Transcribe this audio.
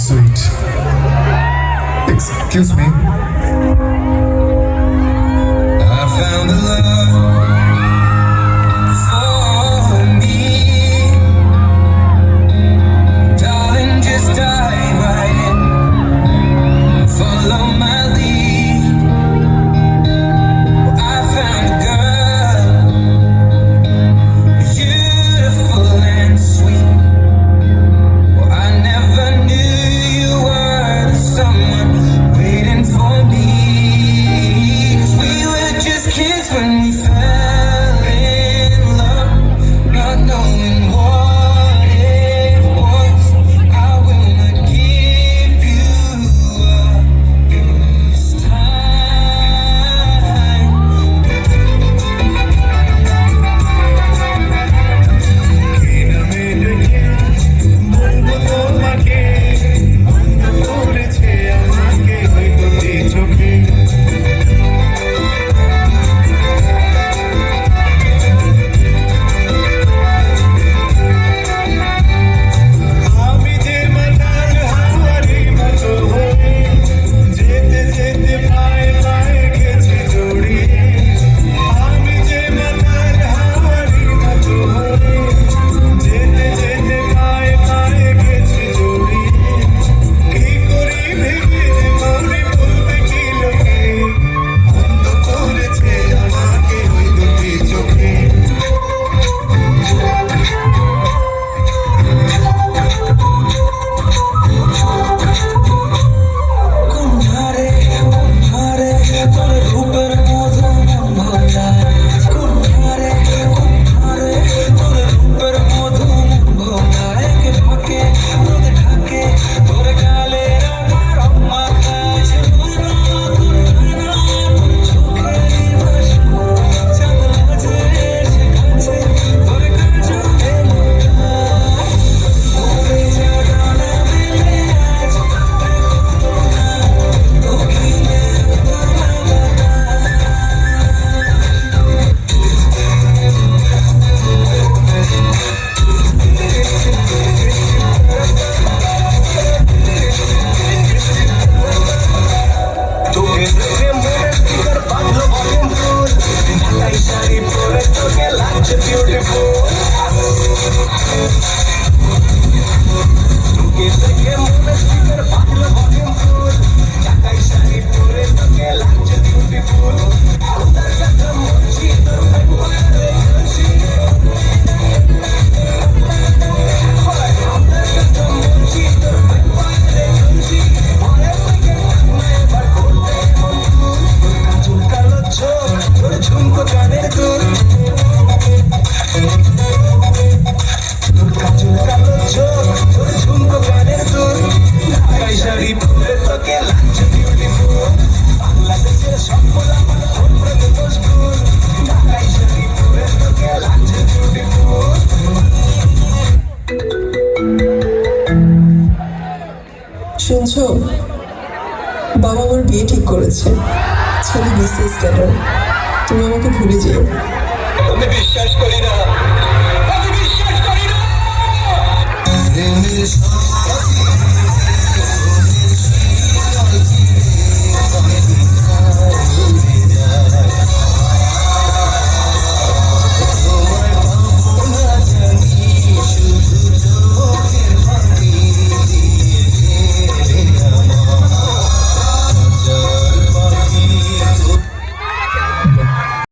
sweet. Excuse me. I found a love for me. Darling, just dive right in. Follow my lead. I found a girl, beautiful and sweet. Well, I never knew you were the someone waiting for me. 'Cause we were just kids when we fell in love, not knowing what it was. I will not give you up this time. শুনছো, বাবা আমার বিয়ে ঠিক করেছে। ছেলে BCS cadre. তুমি আমাকে ভুলে যেও। আমি বিশ্বাস করি না, আমি বিশ্বাস করি না।